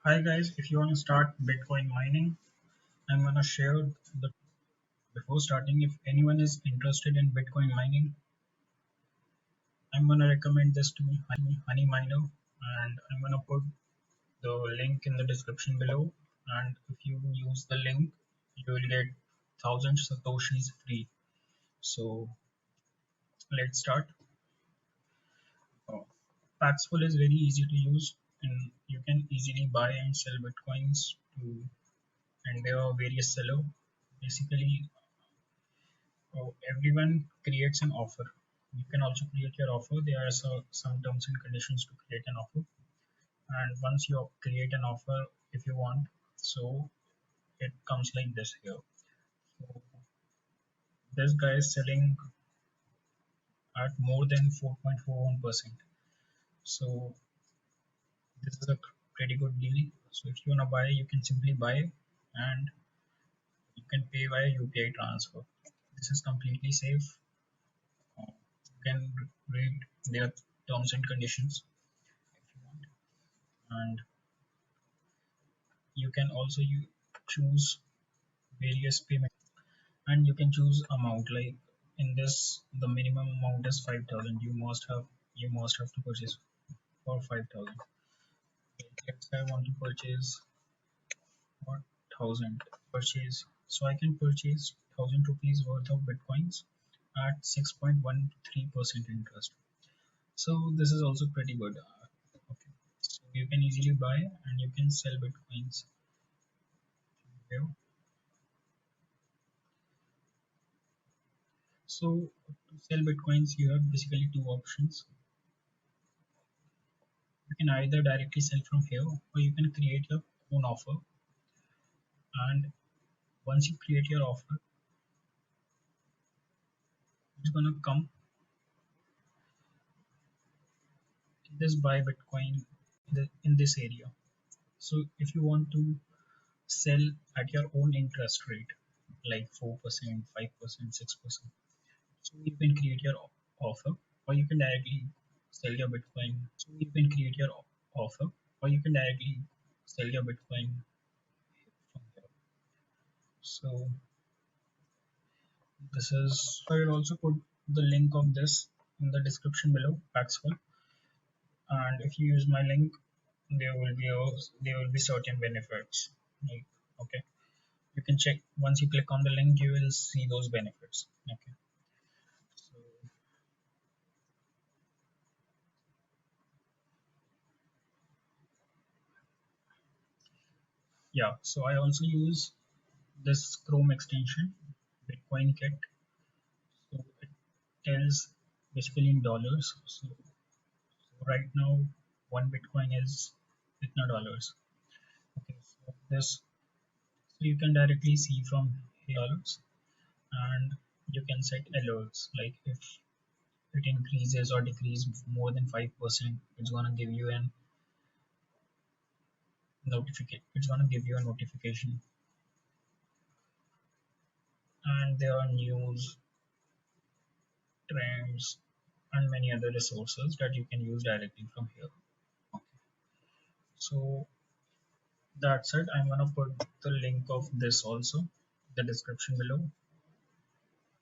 Hi guys, if you want to start Bitcoin mining, I'm gonna share the before starting. If anyone is interested in Bitcoin mining, I'm gonna recommend this to HONEYMINER, and I'm gonna put the link in the description below. And if you use the link, you will get 1,000 satoshis free. So let's start. Uh, Paxful is very easy to use, and you can easily buy and sell Bitcoins to, and there are various sellers. Basically, everyone creates an offer. You can also create your offer. There are some terms and conditions to create an offer. And once you create an offer, if you want, so it comes like this here. So this guy is selling at more than 4.41%. So this is a pretty good deal. So if you wanna buy, you can simply buy and you can pay via UPI transfer. This is completely safe. You can read their terms and conditions if you want. And you can also choose various payment, and you can choose amount. Like in this, the minimum amount is 5,000. You must have to purchase for 5,000. Let's say I want to purchase 1,000 purchase, so I can purchase 1,000 rupees worth of bitcoins at 6.13% interest. So this is also pretty good. Okay, so you can easily buy and you can sell bitcoins here. So to sell bitcoins, you have basically two options. You can either directly sell from here, or you can create your own offer. And once you create your offer, it's gonna come in this buy bitcoin in this area. So if you want to sell at your own interest rate, like 4%, 5%, 6%, so you can create your offer, or you can directly sell your bitcoin. So you can create your offer, or you can directly sell your bitcoin from here. So this is, I will also put the link of this in the description below, Paxful. And if you use my link, there will be certain benefits. Like, okay, you can check once you click on the link, you will see those benefits. Okay, so yeah, so I also use this Chrome extension, Bitcoin Kit. So it tells basically in dollars. So right now, one Bitcoin is $itna dollars. Okay, so this, so you can directly see from here dollars, and you can set alerts like if it increases or decreases more than 5%, it's gonna give you an notification. It's gonna give you a notification, and there are news, trends, and many other resources that you can use directly from here. Okay. So that's it. I'm gonna put the link of this also in the description below.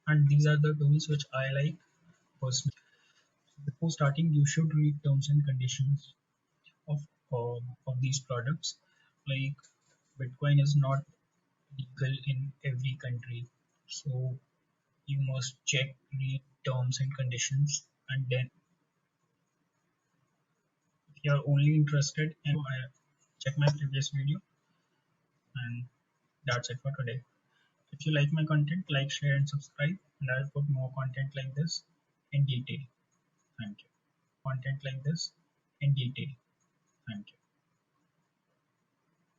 And these are the tools which I like personally. Before starting, you should read terms and conditions of of these products. Like Bitcoin is not legal in every country, so you must check, read terms and conditions, and then if you are only interested in, check my previous video, and that's it for today. If you like my content, like, share, and subscribe, and I'll put more content like this in detail. Thank you. Content like this in detail. Thank you.